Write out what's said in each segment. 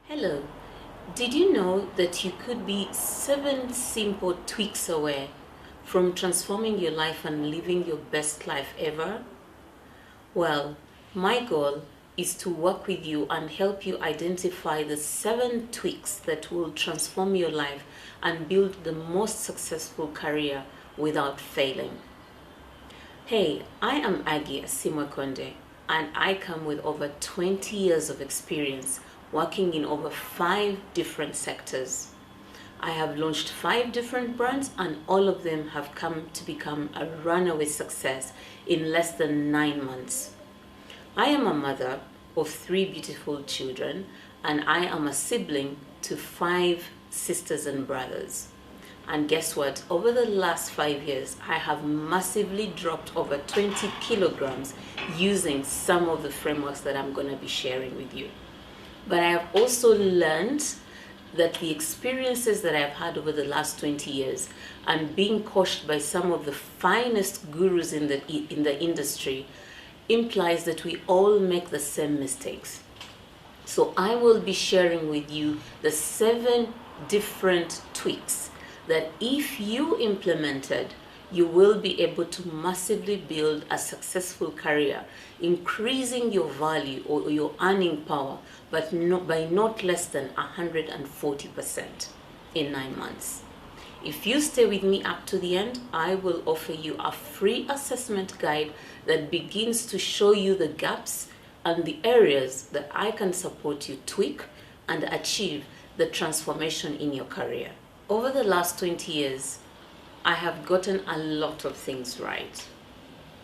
Hello. Did you know that you could be 7 simple tweaks away from transforming your life and living your best life ever? Well, my goal is to work with you and help you identify the 7 tweaks that will transform your life and build the most successful career without failing. Hey, I am Aggie Konde, and I come with over 20 years of experience working in over 5 different sectors. I have launched 5 different brands, and all of them have come to become a runaway success in less than 9 months. I am a mother of 3 beautiful children, and I am a sibling to 5 sisters and brothers. And guess what? Over the last 5 years, I have massively dropped over 20 kilograms using some of the frameworks that I'm going to be sharing with you. But I have also learned that the experiences that I've had over the last 20 years and being coached by some of the finest gurus in the industry implies that we all make the same mistakes. So I will be sharing with you the 7 different tweaks that if you implemented, you will be able to massively build a successful career, increasing your value or your earning power, but by not less than 140% in 9 months. If you stay with me up to the end, I will offer you a free assessment guide that begins to show you the gaps and the areas that I can support you tweak and achieve the transformation in your career. Over the last 20 years, I have gotten a lot of things right.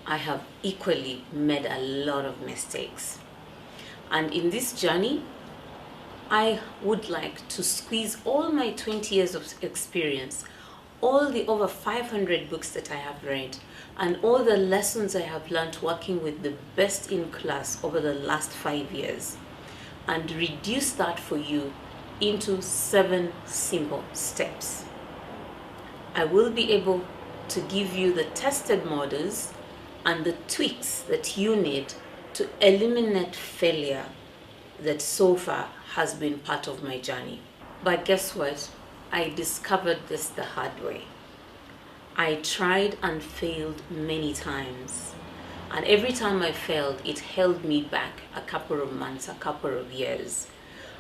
I have equally made a lot of mistakes. And in this journey, I would like to squeeze all my 20 years of experience, all the over 500 books that I have read, and all the lessons I have learned working with the best in class over the last 5 years, and reduce that for you into 7 simple steps. I will be able to give you the tested models and the tweaks that you need to eliminate failure that so far has been part of my journey. But guess what? I discovered this the hard way. I tried and failed many times. And every time I failed, it held me back a couple of months, a couple of years.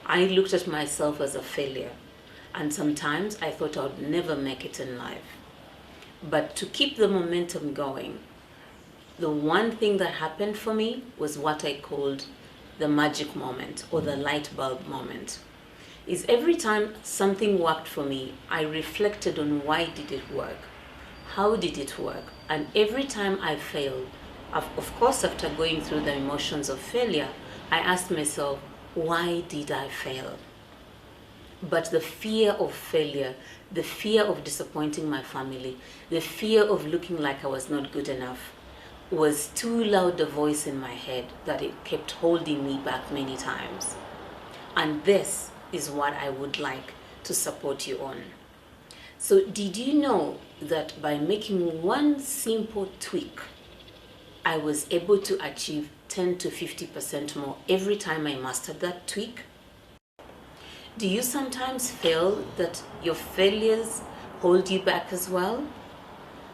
I looked at myself as a failure. And sometimes I thought I would never make it in life. But to keep the momentum going, the one thing that happened for me was what I called the magic moment or the light bulb moment. Is every time something worked for me, I reflected on why did it work? How did it work? And every time I failed, of course after going through the emotions of failure, I asked myself, why did I fail? But the fear of failure, the fear of disappointing my family, the fear of looking like I was not good enough was too loud a voice in my head that it kept holding me back many times. And this is what I would like to support you on. So did you know that by making one simple tweak, I was able to achieve 10 to 50% more every time I mastered that tweak? Do you sometimes feel that your failures hold you back as well?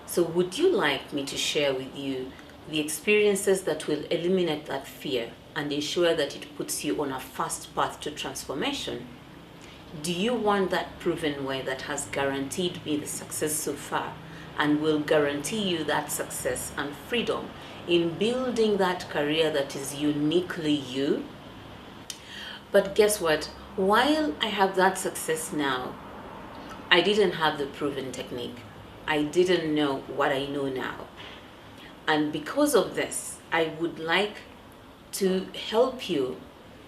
So would you like me to share with you the experiences that will eliminate that fear and ensure that it puts you on a fast path to transformation? Do you want that proven way that has guaranteed me the success so far and will guarantee you that success and freedom in building that career that is uniquely you? But guess what? While I have that success now, I didn't have the proven technique. I didn't know what I know now. And because of this, I would like to help you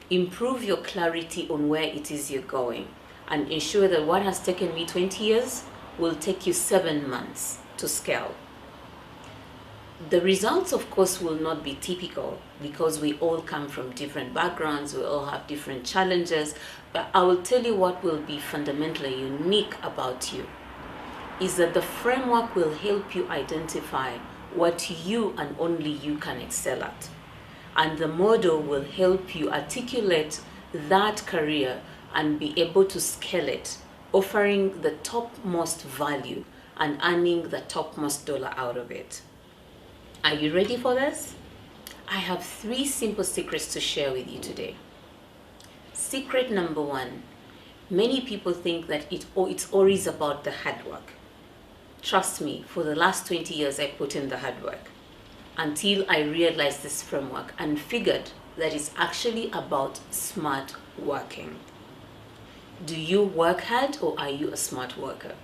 improve your clarity on where it is you're going and ensure that what has taken me 20 years will take you 7 months to scale. The results, of course, will not be typical because we all come from different backgrounds, we all have different challenges, but I will tell you what will be fundamentally unique about you is that the framework will help you identify what you and only you can excel at. And the model will help you articulate that career and be able to scale it, offering the topmost value and earning the topmost dollar out of it. Are you ready for this? I have 3 simple secrets to share with you today. Secret number 1. Many people think that it's always about the hard work. Trust me, for the last 20 years I put in the hard work until I realized this framework and figured that it's actually about smart working. Do you work hard or are you a smart worker?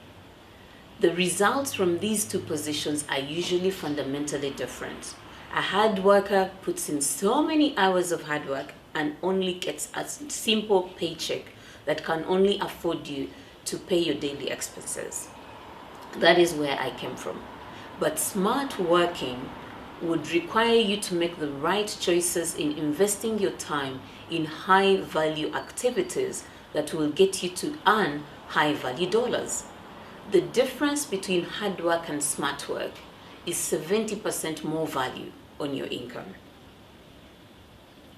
The results from these 2 positions are usually fundamentally different. A hard worker puts in so many hours of hard work and only gets a simple paycheck that can only afford you to pay your daily expenses. That is where I came from. But smart working would require you to make the right choices in investing your time in high value activities that will get you to earn high value dollars. The difference between hard work and smart work is 70% more value on your income.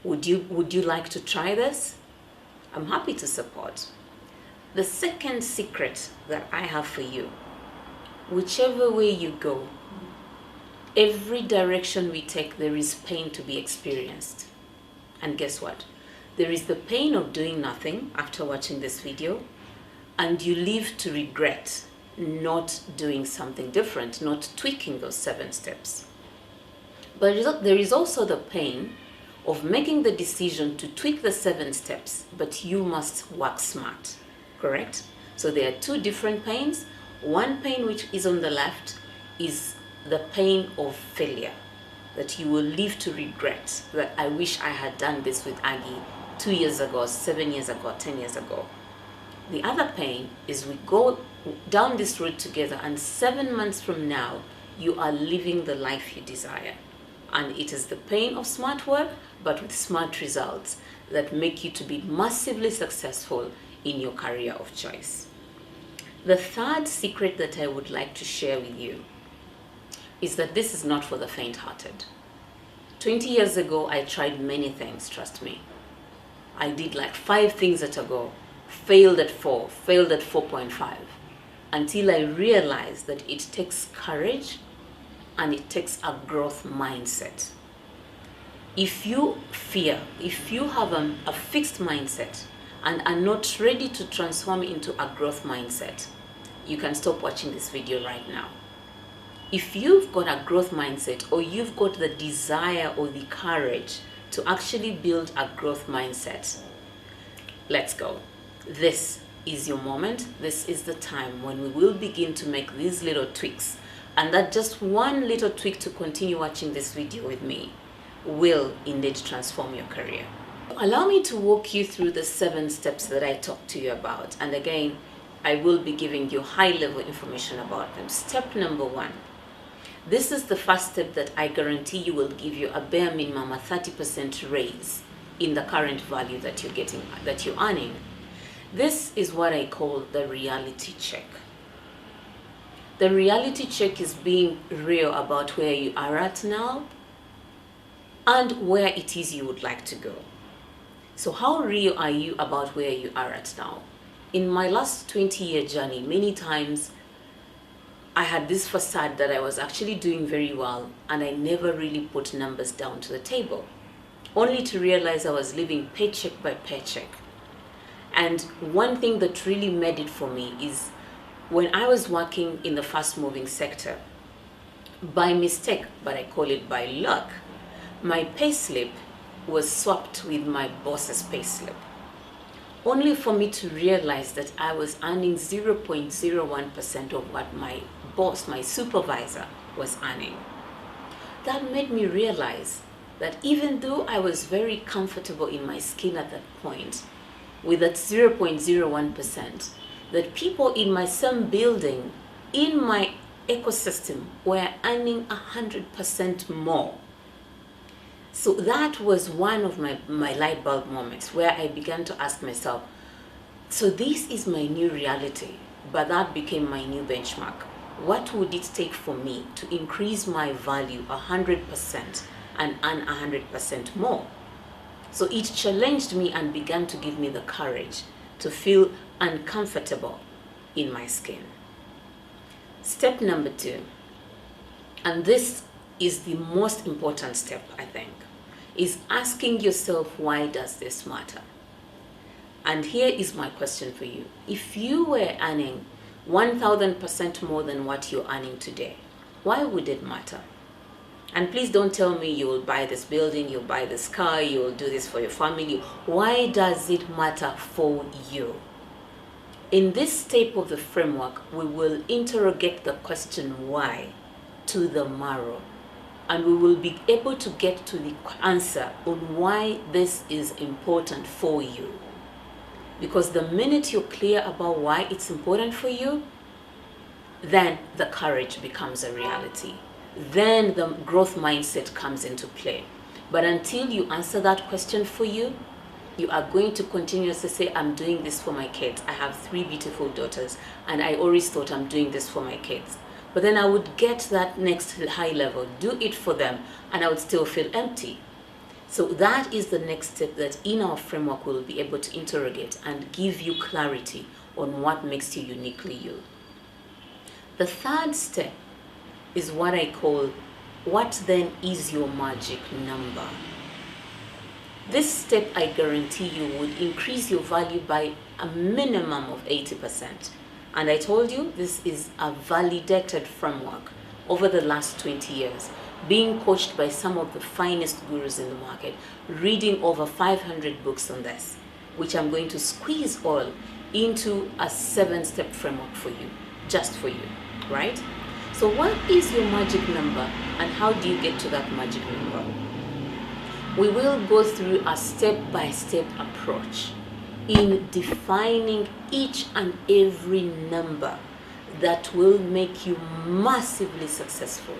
Would you like to try this? I'm happy to support. The second secret that I have for you, whichever way you go, every direction we take, there is pain to be experienced. And guess what? There is the pain of doing nothing after watching this video, and you live to regret not doing something different, not tweaking those 7 steps. But there is also the pain of making the decision to tweak the 7 steps, but you must work smart, correct? So there are 2 different pains. One pain, which is on the left, is the pain of failure, that you will live to regret, that I wish I had done this with Aggie 2 years ago, 7 years ago, 10 years ago. The other pain is we go down this road together and 7 months from now, you are living the life you desire. And it is the pain of smart work, but with smart results that make you to be massively successful in your career of choice. The third secret that I would like to share with you is that this is not for the faint-hearted. 20 years ago, I tried many things, trust me. I did like 5 things at a go, failed at 4, failed at 4.5, until I realized that it takes courage and it takes a growth mindset. If you fear, if you have a fixed mindset and are not ready to transform into a growth mindset, you can stop watching this video right now. If you've got a growth mindset, or you've got the desire or the courage to actually build a growth mindset, let's go. This is your moment. This is the time when we will begin to make these little tweaks, and that just one little tweak to continue watching this video with me will indeed transform your career. Allow me to walk you through the 7 steps that I talked to you about, and again, I will be giving you high-level information about them. Step number 1. This is the first step that I guarantee you will give you a bare minimum, a 30% raise in the current value that you're getting, that you're earning. This is what I call the reality check. The reality check is being real about where you are at now and where it is you would like to go. So how real are you about where you are at now? In my last 20-year journey, many times I had this facade that I was actually doing very well, and I never really put numbers down to the table, only to realize I was living paycheck by paycheck. And one thing that really made it for me is when I was working in the fast-moving sector, by mistake, but I call it by luck, my payslip was swapped with my boss's payslip, only for me to realize that I was earning 0.01% of what my boss, my supervisor, was earning. That made me realize that even though I was very comfortable in my skin at that point, with that 0.01%, that people in my same building, in my ecosystem, were earning 100% more. So that was one of my light bulb moments where I began to ask myself, so this is my new reality, but that became my new benchmark. What would it take for me to increase my value 100% and earn 100% more? So it challenged me and began to give me the courage to feel uncomfortable in my skin. Step number 2, and this is the most important step, I think, is asking yourself, why does this matter? And here is my question for you. If you were earning 1000% more than what you're earning today, why would it matter? And please don't tell me you'll buy this building, you'll buy this car, you'll do this for your family. Why does it matter for you? In this step of the framework, we will interrogate the question why to the marrow. And we will be able to get to the answer on why this is important for you. Because the minute you're clear about why it's important for you, then the courage becomes a reality. Then the growth mindset comes into play. But until you answer that question for you, you are going to continuously say, I'm doing this for my kids. I have 3 beautiful daughters, and I always thought I'm doing this for my kids. But then I would get that next high level, do it for them, and I would still feel empty. So that is the next step that in our framework we'll be able to interrogate and give you clarity on what makes you uniquely you. The third step is what I call, what then is your magic number? This step, I guarantee you, would increase your value by a minimum of 80%. And I told you, this is a validated framework over the last 20 years, being coached by some of the finest gurus in the market, reading over 500 books on this, which I'm going to squeeze all into a 7-step framework for you, just for you, right? So what is your magic number, and how do you get to that magic number? We will go through a step-by-step approach in defining each and every number that will make you massively successful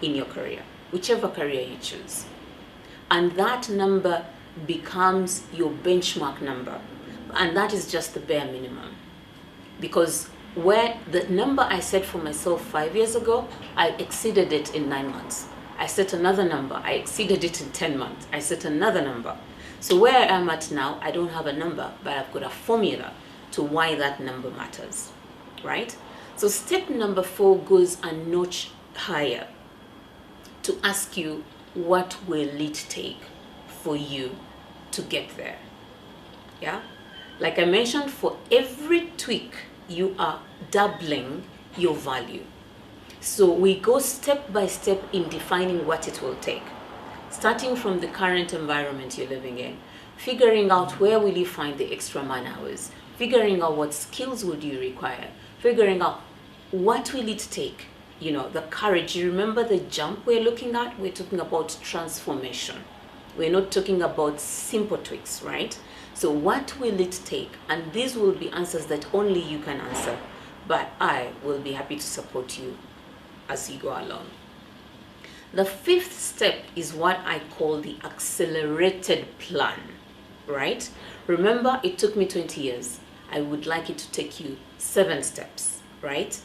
in your career, whichever career you choose. And that number becomes your benchmark number. And that is just the bare minimum. Because where the number I set for myself 5 years ago, I exceeded it in 9 months. I set another number, I exceeded it in 10 months. I set another number. So where I am at now, I don't have a number, but I've got a formula to why that number matters, right? So step number 4 goes a notch higher to ask you, what will it take for you to get there? Yeah? Like I mentioned, for every tweak, you are doubling your value. So we go step by step in defining what it will take. Starting from the current environment you're living in, figuring out where will you find the extra man hours, figuring out what skills would you require, figuring out what will it take, you know, the courage. You remember the jump we're looking at? We're talking about transformation. We're not talking about simple tweaks, right? So what will it take? And these will be answers that only you can answer, but I will be happy to support you as you go along. The 5th step is what I call the accelerated plan, right? Remember, it took me 20 years. I would like it to take you 7 steps, right?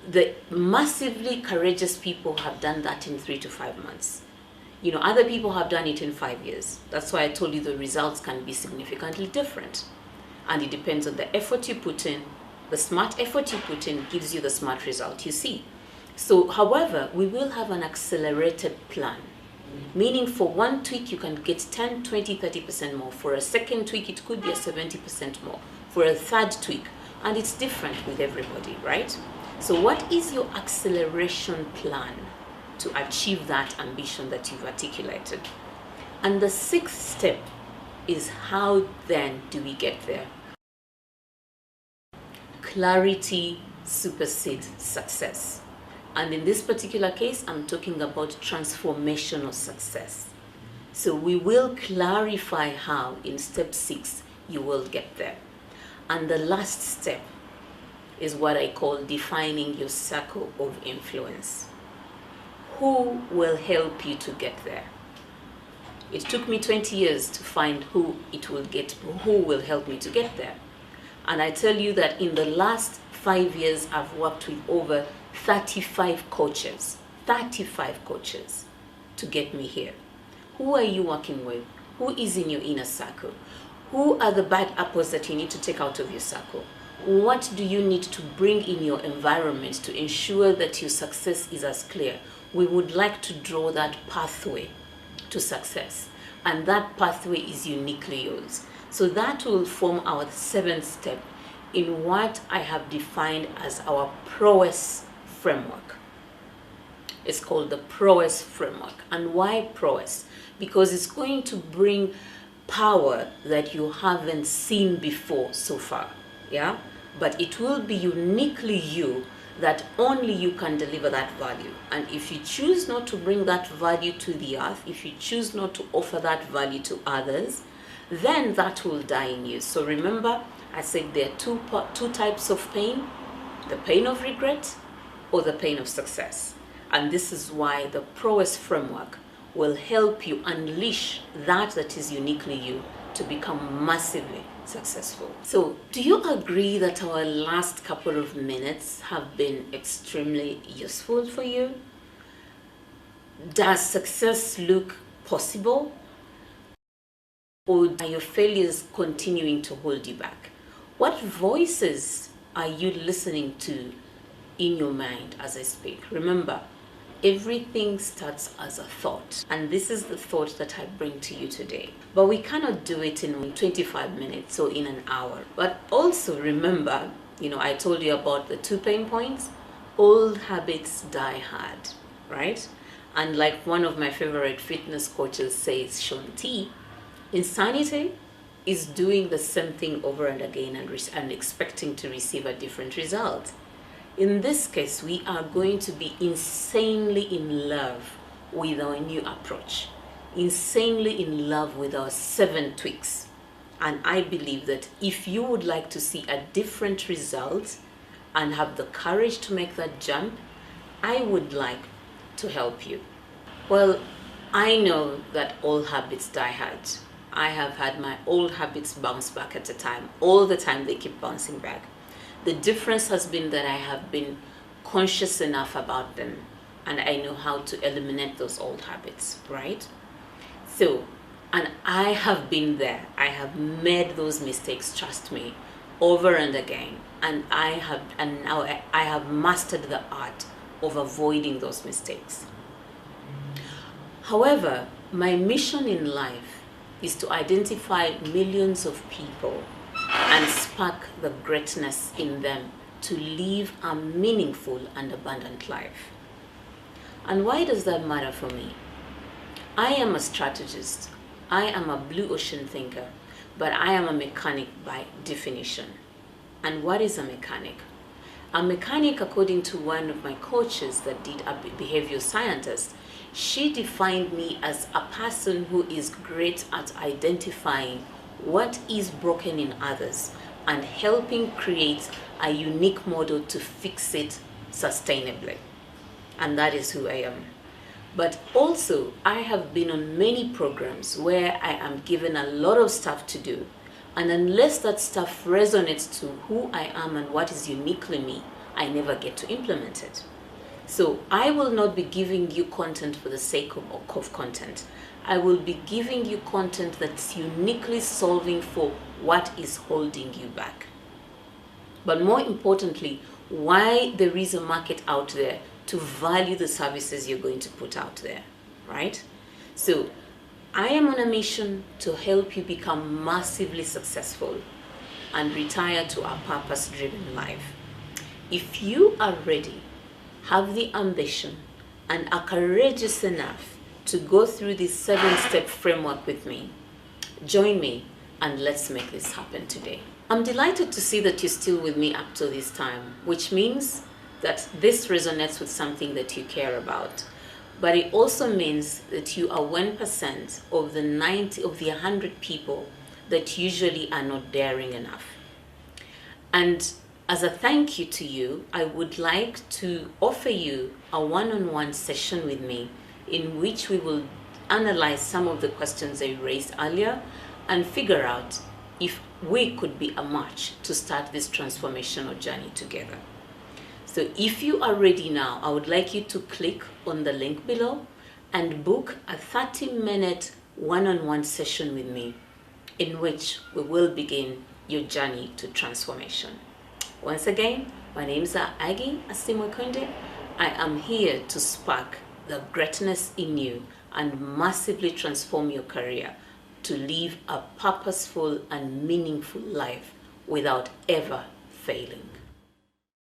The massively courageous people have done that in 3 to 5 months. You know, other people have done it in 5 years. That's why I told you the results can be significantly different. And it depends on the effort you put in. The smart effort you put in gives you the smart result you see. So, however, we will have an accelerated plan, meaning for one tweak, you can get 10, 20, 30% more. For a second tweak, it could be a 70% more. For a third tweak, and it's different with everybody, right? So what is your acceleration plan to achieve that ambition that you've articulated? And the 6th step is, how then do we get there? Clarity supersedes success. And in this particular case, I'm talking about transformational success. So we will clarify how in step 6 you will get there. And the last step is what I call defining your circle of influence. Who will help you to get there? It took me 20 years to find who will help me to get there. And I tell you that in the last 5 years, I've worked with over 35 coaches to get me here. Who are you working with? Who is in your inner circle? Who are the bad apples that you need to take out of your circle? What do you need to bring in your environment to ensure that your success is as clear? We would like to draw that pathway to success, and that pathway is uniquely yours. So that will form our 7th step in what I have defined as our prowess framework. It's called the prowess framework. And why prowess? Because it's going to bring power that you haven't seen before so far. Yeah, but it will be uniquely you, that only you can deliver that value. And if you choose not to bring that value to the earth, if you choose not to offer that value to others, then that will die in you. So remember, I said there are two types of pain: the pain of regret or the pain of success. And this is why the prowess framework will help you unleash that is uniquely you to become massively successful. So, do you agree that our last couple of minutes have been extremely useful for you? Does success look possible? Or are your failures continuing to hold you back? What voices are you listening to in your mind as I speak? Remember, everything starts as a thought, and this is the thought that I bring to you today. But we cannot do it in 25 minutes or in an hour. But also remember, I told you about the 2 pain points. Old habits die hard, right? And like one of my favorite fitness coaches says, Sean T, insanity is doing the same thing over and again and expecting to receive a different result. In this case, we are going to be insanely in love with our new approach, insanely in love with our 7 tweaks. And I believe that if you would like to see a different result and have the courage to make that jump, I would like to help you. Well, I know that old habits die hard. I have had my old habits bounce back at a time. All the time they keep bouncing back. The difference has been that I have been conscious enough about them, and I know how to eliminate those old habits, right? So, and I have been there. I have made those mistakes, trust me, over and again. And now I have mastered the art of avoiding those mistakes. However, my mission in life is to identify millions of people and spark the greatness in them to live a meaningful and abundant life. And why does that matter for me? I am a strategist. I am a blue ocean thinker, but I am a mechanic by definition. And what is a mechanic? A mechanic, according to one of my coaches that did a behavioral scientist, she defined me as a person who is great at identifying what is broken in others and helping create a unique model to fix it sustainably. And that is who I am. But also, I have been on many programs where I am given a lot of stuff to do, and unless that stuff resonates to who I am and what is uniquely me, I never get to implement it. So I will not be giving you content for the sake of content. I will be giving you content that's uniquely solving for what is holding you back. But more importantly, why there is a market out there to value the services you're going to put out there, right? So I am on a mission to help you become massively successful and retire to a purpose-driven life. If you are ready, have the ambition, and are courageous enough to go through this 7-step framework with me, join me and let's make this happen today. I'm delighted to see that you're still with me up to this time, which means that this resonates with something that you care about. But it also means that you are 1% of the 100 people that usually are not daring enough. And as a thank you to you, I would like to offer you a one-on-one session with me in which we will analyze some of the questions I raised earlier and figure out if we could be a match to start this transformational journey together. So if you are ready now, I would like you to click on the link below and book a 30-minute one-on-one session with me, in which we will begin your journey to transformation. Once again, my name is Aggie Asimwekonde. I am here to spark the greatness in you and massively transform your career to live a purposeful and meaningful life without ever failing.